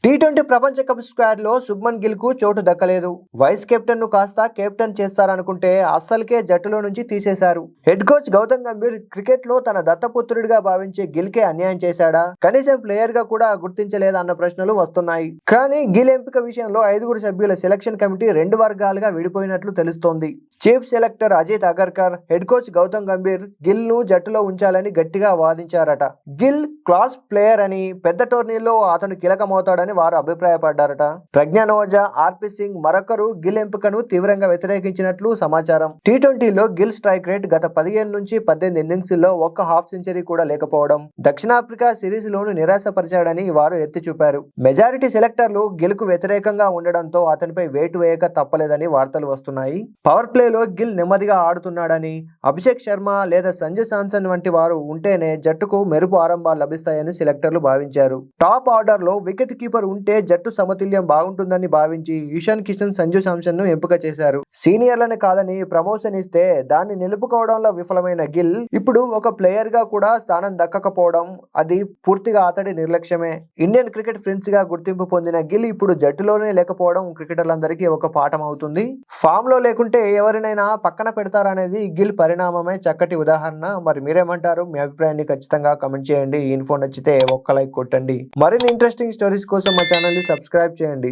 T20 ప్రపంచ cup squad లో శుభ్మన్ గిల్ కు చోటు దక్కలేదు. వైస్ కెప్టెన్ ను కాస్త కెప్టెన్ చేస్తారనుకుంటే అస్సలకే జట్టులో నుంచి తీసేశారు. Head coach Gautam Gambhir cricket లో తన దత్తపుత్రుడిగా భావించే గిల్ కే అన్యాయం చేశాడా, కనీసం ప్లేయర్ గా కూడా గుర్తించలేదా అన్న ప్రశ్నలు వస్తున్నాయి. కానీ గిల్ ఎంపిక విషయంలో 5 సభ్యుల సెలక్షన్ కమిటీ 2 వర్గాలుగా విడిపోయినట్లు తెలుస్తోంది. Chief selector Ajit Agarkar, head coach Gautam Gambhir Gill ను జట్టులో ఉంచాలని గట్టిగా వాదించారట. గిల్ క్లాస్ ప్లేయర్ అని, పెద్ద టోర్నీల్లో అతను కీలకమవుతాడని వారు అభిప్రాయపడ్డారట. ప్రజ్ఞాన్ ఓజా, ఆర్పి సింగ్ మరొకరు గిల్ ఎంపికను తీవ్రంగా వ్యతిరేకించినట్లు సమాచారం. టీ20లో గిల్ స్ట్రైక్ రేట్ గత 15 నుంచి 18 ఇన్నింగ్స్ లో ఒక్క హాఫ్ సెంచరీ కూడా లేకపోవడం దక్షిణాఫ్రికా సిరీస్ లోను నిరాశపరిచాడని వారు ఎత్తి చూపారు. మెజారిటీ సెలెక్టర్లు గిల్ కు వ్యతిరేకంగా ఉండడంతో అతనిపై వేటు వేయక తప్పలేదని వార్తలు వస్తున్నాయి. పవర్ ప్లే లో గిల్ నెమ్మదిగా ఆడుతున్నాడని, అభిషేక్ శర్మ లేదా సంజు శాంసన్ వంటి వారు ఉంటేనే జట్టుకు మెరుపు ఆరంభాలు లభిస్తాయని సెలెక్టర్లు భావించారు. టాప్ ఆర్డర్ లో వికెట్ కీపర్ ఉంటే జట్టు సమతుల్యం బాగుంటుందని భావించి ఇషాన్ కిషన్, సంజు శాంసన్ ను ఎంపిక చేశారు. సీనియర్లను కాదని ప్రమోషన్ ఇస్తే దాన్ని నిలుపుకోవడంలో విఫలమైన గిల్ ఇప్పుడు ఒక ప్లేయర్ గా కూడా స్థానం దక్కకపోవడం అది పూర్తిగా అతడి నిర్లక్ష్యమే. ఇండియన్ క్రికెట్ ప్రిన్స్ గా గుర్తింపు పొందిన గిల్ ఇప్పుడు జట్టులోనే లేకపోవడం క్రికెటర్లందరికీ ఒక పాఠం అవుతుంది. ఫామ్ లో లేకుంటే ఎవరినైనా పక్కన పెడతారనేది గిల్ పరిణామమే చక్కటి ఉదాహరణ. మరి మీరేమంటారు? మీ అభిప్రాయాన్ని ఖచ్చితంగా కమెంట్ చేయండి. ఈ ఇన్ఫో నచ్చితే ఒక్క లైక్ కొట్టండి. మరిన్ని ఇంట్రెస్టింగ్ స్టోరీస్ కోసం మా ఛానల్ ని సబ్స్క్రైబ్ చేయండి.